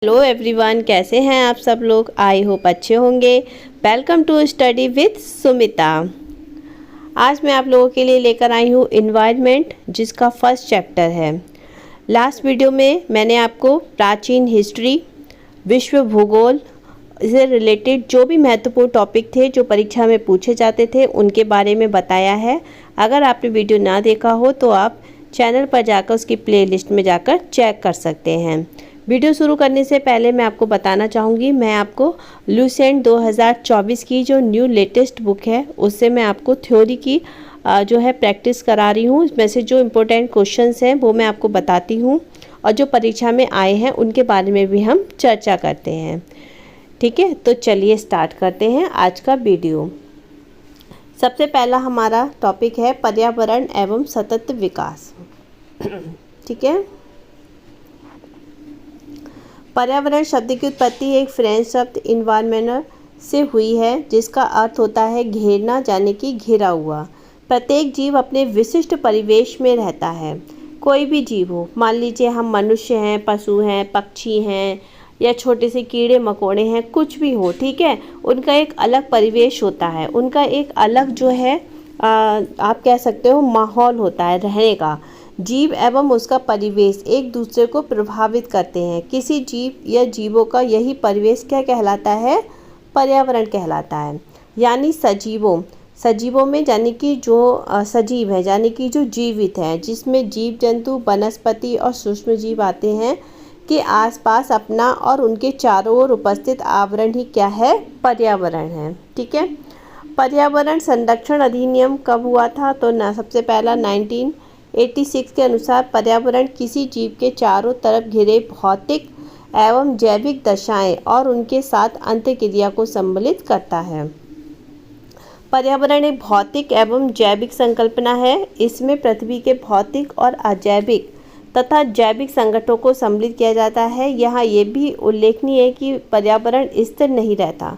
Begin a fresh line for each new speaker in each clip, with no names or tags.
Hello everyone, कैसे हैं आप सब लोग। आई होप अच्छे होंगे। Welcome to study with Sumita. आज मैं आप लोगों के लिए लेकर आई हूँ इन्वायरमेंट, जिसका फर्स्ट चैप्टर है। लास्ट वीडियो में मैंने आपको प्राचीन हिस्ट्री, विश्व भूगोल से रिलेटेड जो भी महत्वपूर्ण टॉपिक थे जो परीक्षा में पूछे जाते थे उनके बारे में बताया है। अगर आपने वीडियो ना देखा हो तो आप चैनल पर जाकर उसकी प्लेलिस्ट में जाकर चेक कर सकते हैं। वीडियो शुरू करने से पहले मैं आपको बताना चाहूँगी, मैं आपको लुसेंट 2024 की जो न्यू लेटेस्ट बुक है उससे मैं आपको थ्योरी की जो है प्रैक्टिस करा रही हूँ। इसमें से जो इम्पोर्टेंट क्वेश्चंस हैं वो मैं आपको बताती हूँ और जो परीक्षा में आए हैं उनके बारे में भी हम चर्चा करते हैं। ठीक है, तो चलिए स्टार्ट करते हैं आज का वीडियो। सबसे पहला हमारा टॉपिक है पर्यावरण एवं सतत विकास। ठीक है, पर्यावरण शब्द की उत्पत्ति एक फ्रेंच शब्द इन्वायरमेंट से हुई है, जिसका अर्थ होता है घेरना, यानी कि घिरा हुआ। प्रत्येक जीव अपने विशिष्ट परिवेश में रहता है। कोई भी जीव हो, मान लीजिए हम मनुष्य हैं, पशु हैं, पक्षी हैं या छोटे से कीड़े मकोड़े हैं, कुछ भी हो, ठीक है, उनका एक अलग परिवेश होता है, उनका एक अलग जो है आप कह सकते हो माहौल होता है रहने का। जीव एवं उसका परिवेश एक दूसरे को प्रभावित करते हैं। किसी जीव या जीवों का यही परिवेश क्या कहलाता है? पर्यावरण कहलाता है। यानी सजीवों में यानी कि जो सजीव है, यानी कि जो जीवित है, जिसमें जीव जंतु, वनस्पति और सूक्ष्म जीव आते हैं, के आसपास अपना और उनके चारों ओर उपस्थित आवरण ही क्या है? पर्यावरण है। ठीक है, पर्यावरण संरक्षण अधिनियम कब हुआ था? तो सबसे पहला 1986 के अनुसार पर्यावरण किसी जीव के चारों तरफ घिरे भौतिक एवं जैविक दशाएं और उनके साथ अंतःक्रिया को सम्मिलित करता है। पर्यावरण एक भौतिक एवं जैविक संकल्पना है। इसमें पृथ्वी के भौतिक और अजैविक तथा जैविक संगठनों को सम्मिलित किया जाता है। यहाँ ये भी उल्लेखनीय है कि पर्यावरण स्थिर नहीं रहता।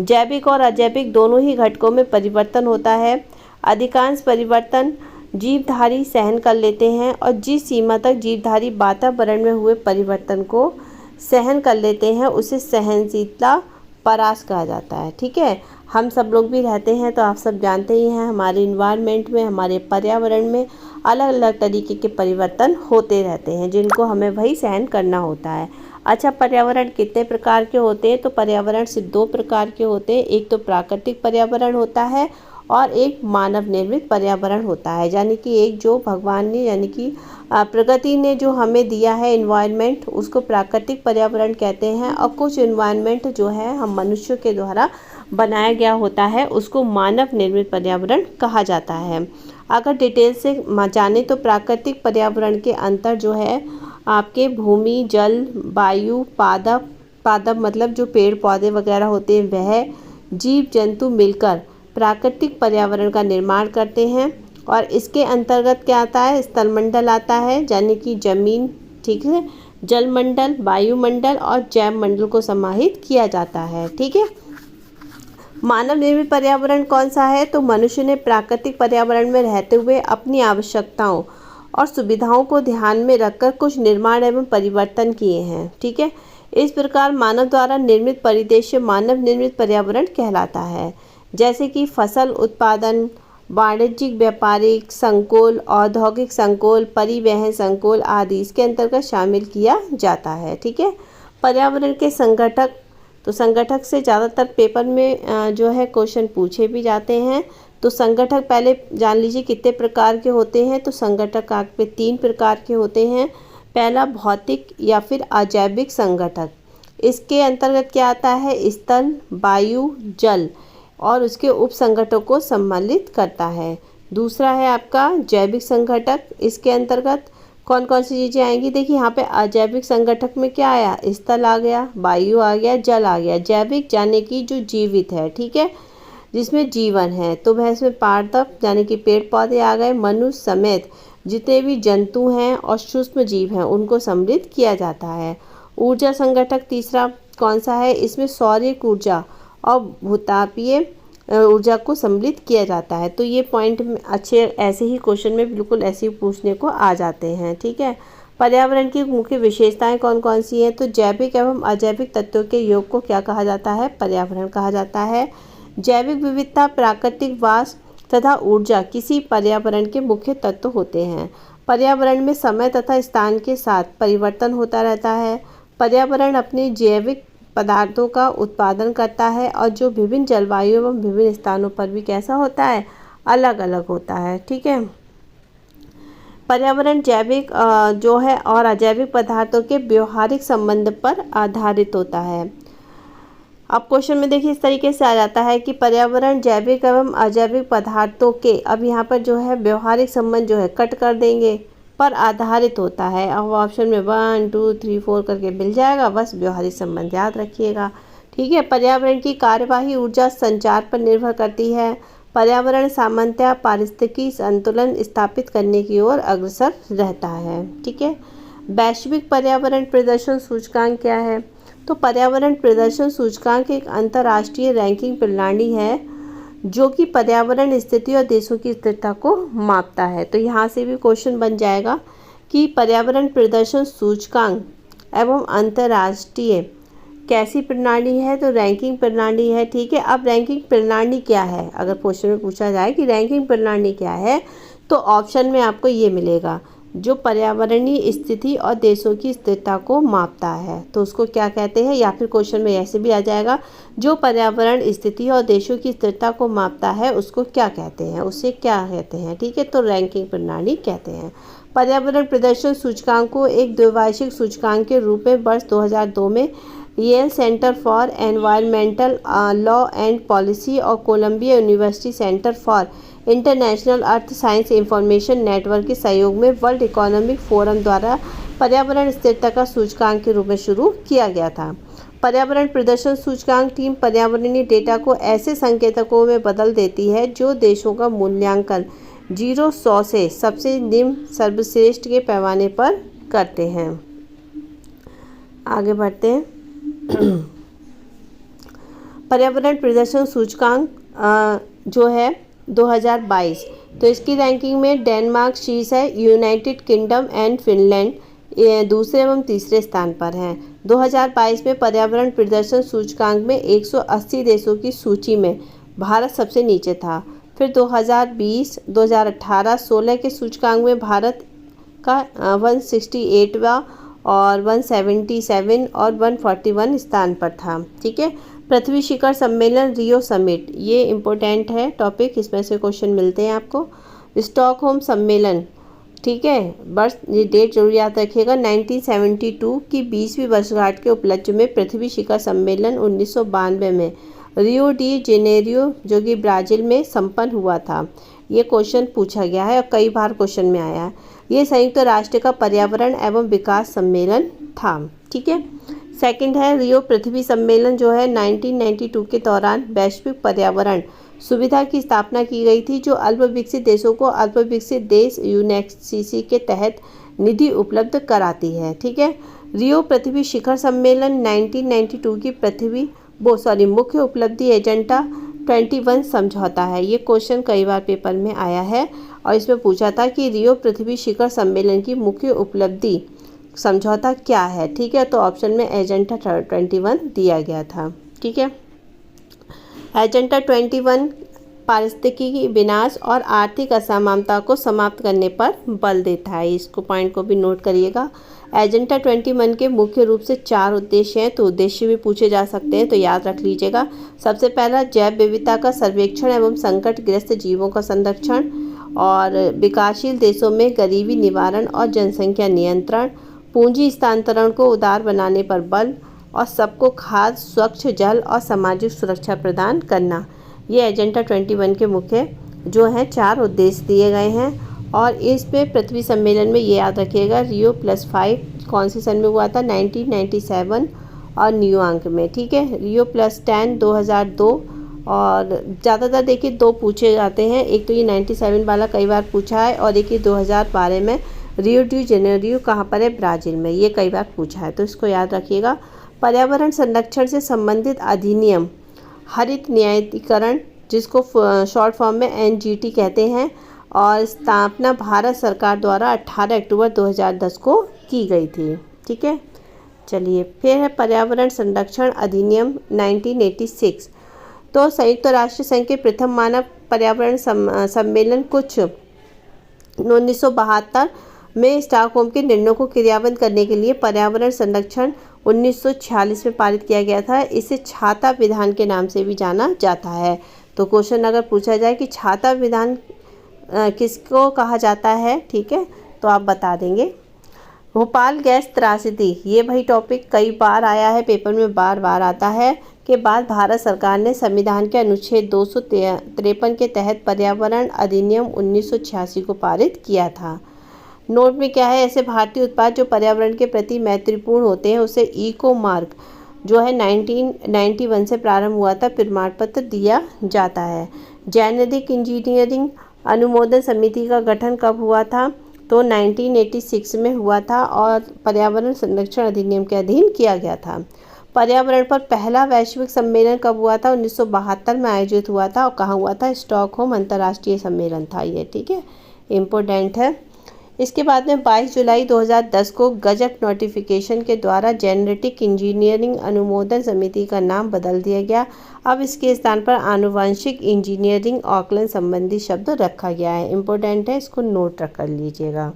जैविक और अजैविक दोनों ही घटकों में परिवर्तन होता है। अधिकांश परिवर्तन जीवधारी सहन कर लेते हैं और जिस सीमा तक जीवधारी वातावरण में हुए परिवर्तन को सहन कर लेते हैं उसे सहनशीलता परास कहा जाता है। ठीक है, हम सब लोग भी रहते हैं तो आप सब जानते ही हैं, हमारे इन्वायरमेंट में, हमारे पर्यावरण में अलग अलग तरीके के परिवर्तन होते रहते हैं, जिनको हमें वही सहन करना होता है। अच्छा, पर्यावरण कितने प्रकार के होते हैं? तो पर्यावरण सिर्फ दो प्रकार के होते हैं। एक तो प्राकृतिक पर्यावरण होता है और एक मानव निर्मित पर्यावरण होता है। यानी कि एक जो भगवान ने, यानी कि प्रकृति ने जो हमें दिया है इन्वायरमेंट, उसको प्राकृतिक पर्यावरण कहते हैं। और कुछ इन्वायरमेंट जो है हम मनुष्यों के द्वारा बनाया गया होता है, उसको मानव निर्मित पर्यावरण कहा जाता है। अगर डिटेल से जाने तो प्राकृतिक पर्यावरण के अंतर जो है आपके भूमि, जल, वायु, पादप मतलब जो पेड़ पौधे वगैरह होते हैं, वह जीव जंतु मिलकर प्राकृतिक पर्यावरण का निर्माण करते हैं। और इसके अंतर्गत क्या आता है? स्थलमंडल आता है, यानी कि जमीन, ठीक है, जलमंडल, वायुमंडल और जैव मंडल को समाहित किया जाता है। ठीक है, मानव निर्मित पर्यावरण कौन सा है? तो मनुष्य ने प्राकृतिक पर्यावरण में रहते हुए अपनी आवश्यकताओं और सुविधाओं को ध्यान में रखकर कुछ निर्माण एवं परिवर्तन किए हैं। ठीक है, इस प्रकार मानव द्वारा निर्मित परिदृश्य मानव निर्मित पर्यावरण कहलाता है। जैसे कि फसल उत्पादन, वाणिज्यिक व्यापारिक संकुल, औद्योगिक संकुल, परिवहन संकुल आदि इसके अंतर्गत शामिल किया जाता है। ठीक है, पर्यावरण के संगठक, तो संगठक से ज़्यादातर पेपर में जो है क्वेश्चन पूछे भी जाते हैं। तो संगठक पहले जान लीजिए कितने प्रकार के होते हैं। तो संगठक आपके 3 प्रकार के होते हैं। पहला भौतिक या फिर अजैविक संगठक, इसके अंतर्गत क्या आता है? स्थल, वायु, जल और उसके उप संगठनों को सम्मिलित करता है। दूसरा है आपका जैविक संगठक, इसके अंतर्गत कौन कौन सी चीज़ें आएंगी? देखिए यहाँ पे अजैविक संगठक में क्या आया? स्थल आ गया, वायु आ गया, जल आ गया। जैविक यानी कि जो जीवित है, ठीक है, जिसमें जीवन है, तो वह इसमें पादप यानी कि पेड़ पौधे आ गए। मनुष्य समेत जितने भी जंतु हैं और सूक्ष्म जीव हैं उनको सम्मिलित किया जाता है। ऊर्जा संगठक तीसरा कौन सा है? इसमें सौर्य ऊर्जा और भूतापीय ऊर्जा को सम्मिलित किया जाता है। तो ये पॉइंट अच्छे ऐसे ही क्वेश्चन में बिल्कुल ऐसे ही पूछने को आ जाते हैं। ठीक है, पर्यावरण की मुख्य विशेषताएं कौन कौन सी हैं? तो जैविक एवं अजैविक तत्वों के योग को क्या कहा जाता है? पर्यावरण कहा जाता है। जैविक विविधता, प्राकृतिक वास तथा ऊर्जा किसी पर्यावरण के मुख्य तत्व होते हैं। पर्यावरण में समय तथा स्थान के साथ परिवर्तन होता रहता है। पर्यावरण अपने जैविक पदार्थों का उत्पादन करता है और जो विभिन्न जलवायु एवं विभिन्न स्थानों पर भी कैसा होता है? अलग अलग होता है। ठीक है। पर्यावरण जैविक जो है और अजैविक पदार्थों के व्यवहारिक संबंध पर आधारित होता है। अब क्वेश्चन में देखिए इस तरीके से आ जाता है कि पर्यावरण जैविक एवं अजैविक पदार्थों के, अब यहाँ पर जो है व्यवहारिक संबंध जो है कट कर देंगे, पर आधारित होता है। अब ऑप्शन में 1 2 3 4 करके मिल जाएगा, बस व्यवहारिक संबंध याद रखिएगा। ठीक है। पर्यावरण की कार्यवाही ऊर्जा संचार पर निर्भर करती है। पर्यावरण सामान्यतः पारिस्थितिकी संतुलन स्थापित करने की ओर अग्रसर रहता है। ठीक है। वैश्विक पर्यावरण प्रदर्शन सूचकांक क्या है? तो पर्यावरण प्रदर्शन सूचकांक एक अंतर्राष्ट्रीय रैंकिंग प्रणाली है जो कि पर्यावरण स्थिति और देशों की स्थिरता को मापता है। तो यहाँ से भी क्वेश्चन बन जाएगा कि पर्यावरण प्रदर्शन सूचकांक एवं अंतर्राष्ट्रीय कैसी प्रणाली है? तो रैंकिंग प्रणाली है। ठीक है। अब रैंकिंग प्रणाली क्या है, अगर क्वेश्चन में पूछा जाए कि रैंकिंग प्रणाली क्या है, तो ऑप्शन में आपको ये मिलेगा, जो पर्यावरणीय स्थिति और देशों की स्थिरता को मापता है तो उसको क्या कहते हैं? या फिर क्वेश्चन में ऐसे भी आ जाएगा, जो पर्यावरण स्थिति और देशों की स्थिरता को मापता है उसको क्या कहते हैं? उसे क्या कहते हैं? ठीक है। तो रैंकिंग प्रणाली कहते हैं। पर्यावरण प्रदर्शन सूचकांक को एक द्वैवार्षिक सूचकांक के रूप में वर्ष 2002 में Yale Center for Environmental Law and Policy और Columbia University Center for International Earth Science Information Network के सहयोग में वर्ल्ड इकोनॉमिक फोरम द्वारा पर्यावरण स्थिरता का सूचकांक के रूप में शुरू किया गया था। पर्यावरण प्रदर्शन सूचकांक टीम पर्यावरणीय डेटा को ऐसे संकेतकों में बदल देती है जो देशों का मूल्यांकन 0-100 से सबसे निम्न सर्वश्रेष्ठ के पैमाने पर करते हैं। आगे बढ़ते हैं। पर्यावरण प्रदर्शन सूचकांक जो है 2022, तो इसकी रैंकिंग में डेनमार्क शीर्ष है, यूनाइटेड किंगडम एंड फिनलैंड दूसरे एवं तीसरे स्थान पर हैं। 2022 में पर्यावरण प्रदर्शन सूचकांक में 180 देशों की सूची में भारत सबसे नीचे था। फिर 2020, 2018, 16 के सूचकांक में भारत का 168वां और 177 और 141 स्थान पर था। ठीक है। पृथ्वी शिखर सम्मेलन रियो समिट, ये इम्पोर्टेंट है टॉपिक, इसमें से क्वेश्चन मिलते हैं आपको। स्टॉकहोम सम्मेलन, ठीक है, वर्ष ये डेट जरूर याद रखिएगा, 1972 की 20वीं वर्षगांठ के उपलक्ष्य में पृथ्वी शिखर सम्मेलन 1992 में रियो डी जेनेरियो जो कि ब्राज़ील में संपन्न हुआ था। ये क्वेश्चन पूछा गया है और कई बार क्वेश्चन में आया है। ये संयुक्त राष्ट्र का पर्यावरण एवं विकास सम्मेलन था। ठीक है। सेकंड है रियो पृथ्वी सम्मेलन जो है 1992 के दौरान वैश्विक पर्यावरण सुविधा की स्थापना की गई थी, जो अल्प विकसित देशों को अल्प विकसित देश यूनेस्को के तहत निधि उपलब्ध कराती है। ठीक है। रियो पृथ्वी शिखर सम्मेलन 1992 की मुख्य उपलब्धि एजेंडा 21 समझौता है। ये क्वेश्चन कई बार पेपर में आया है और इसमें पूछा था कि रियो पृथ्वी शिखर सम्मेलन की मुख्य उपलब्धि समझौता क्या है। ठीक है। तो ऑप्शन में एजेंडा 21 दिया गया था। ठीक है। एजेंडा 21 पारिस्थितिकी विनाश और आर्थिक असमानता को समाप्त करने पर बल देता है। इसको पॉइंट को भी नोट करिएगा। एजेंडा 21 के मुख्य रूप से 4 उद्देश्य हैं, तो उद्देश्य भी पूछे जा सकते हैं, तो याद रख लीजिएगा। सबसे पहला जैव विविधता का सर्वेक्षण एवं संकटग्रस्त जीवों का संरक्षण, और विकासशील देशों में गरीबी निवारण और जनसंख्या नियंत्रण, पूंजी स्थानांतरण को उदार बनाने पर बल, और सबको खाद्य, स्वच्छ जल और सामाजिक सुरक्षा प्रदान करना। ये एजेंडा 21 के मुख्य जो हैं 4 उद्देश्य दिए गए हैं। और इस पे पृथ्वी सम्मेलन में ये याद रखिएगा, रियो +5 कौन से सन में हुआ था? 1997 और न्यूयॉर्क में। ठीक है। रियो +10 2002, और ज़्यादातर देखिए 2 पूछे जाते हैं, एक तो ये 97 वाला कई बार पूछा है, और एक ये 2012 में रियो डी जेनेरियो कहाँ पर है? ब्राज़ील में। ये कई बार पूछा है, तो इसको याद रखिएगा। पर्यावरण संरक्षण से संबंधित अधिनियम हरित न्यायाधिकरण, जिसको शॉर्ट फॉर्म में NGT कहते हैं, और स्थापना भारत सरकार द्वारा 18 अक्टूबर 2010 को की गई थी। ठीक है, चलिए फिर है पर्यावरण संरक्षण अधिनियम 1986। तो संयुक्त राष्ट्र संघ के प्रथम मानव पर्यावरण सम्मेलन कुछ 1972 में स्टॉकहोम के निर्णयों को क्रियान्वित करने के लिए पर्यावरण संरक्षण 1946 में पारित किया गया था। इसे छाता विधान के नाम से भी जाना जाता है। तो क्वेश्चन अगर पूछा जाए कि छाता विधान किसको कहा जाता है, ठीक है, तो आप बता देंगे। भोपाल गैस त्रासदी, ये भाई टॉपिक कई बार आया है पेपर में, बार बार आता है, के बाद भारत सरकार ने संविधान के अनुच्छेद 253 के तहत पर्यावरण अधिनियम 1986 को पारित किया था। नोट में क्या है, ऐसे भारतीय उत्पाद जो पर्यावरण के प्रति मैत्रीपूर्ण होते हैं उसे इको मार्क जो है 1991 से प्रारंभ हुआ था प्रमाण पत्र दिया जाता है। जेनेरिक इंजीनियरिंग अनुमोदन समिति का गठन कब हुआ था, तो 1986 में हुआ था और पर्यावरण संरक्षण अधिनियम के अधीन किया गया था। पर्यावरण पर पहला वैश्विक सम्मेलन कब हुआ था, 1972 में आयोजित हुआ था और कहाँ हुआ था, स्टॉकहोम अंतर्राष्ट्रीय सम्मेलन था ये। ठीक है, इम्पोर्टेंट है। इसके बाद में 22 जुलाई 2010 को गजट नोटिफिकेशन के द्वारा जेनेटिक इंजीनियरिंग अनुमोदन समिति का नाम बदल दिया गया। अब इसके स्थान पर आनुवंशिक इंजीनियरिंग आकलन संबंधी शब्द रखा गया है। इम्पोर्टेंट है, इसको नोट कर लीजिएगा।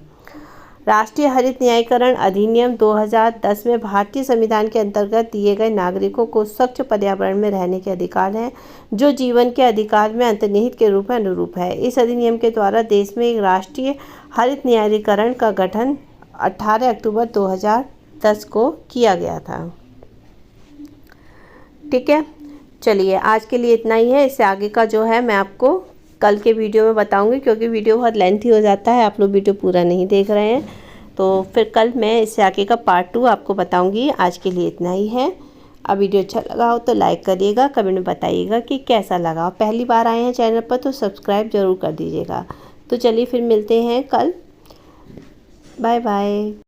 राष्ट्रीय हरित न्यायीकरण अधिनियम 2010 में भारतीय संविधान के अंतर्गत दिए गए नागरिकों को स्वच्छ पर्यावरण में रहने के अधिकार हैं, जो जीवन के अधिकार में अंतर्निहित के रूप में अनुरूप है। इस अधिनियम के द्वारा देश में एक राष्ट्रीय हरित न्यायीकरण का गठन 18 अक्टूबर 2010 को किया गया था। ठीक है, चलिए आज के लिए इतना ही है। इससे आगे का जो है मैं आपको कल के वीडियो में बताऊंगी, क्योंकि वीडियो बहुत लेंथी हो जाता है, आप लोग वीडियो पूरा नहीं देख रहे हैं। तो फिर कल मैं इससे आगे का पार्ट 2 आपको बताऊंगी। आज के लिए इतना ही है। अब वीडियो अच्छा लगा हो तो लाइक करिएगा, कमेंट में बताइएगा कि कैसा लगा। पहली बार आए हैं चैनल पर तो सब्सक्राइब ज़रूर कर दीजिएगा। तो चलिए फिर मिलते हैं कल। Bye bye.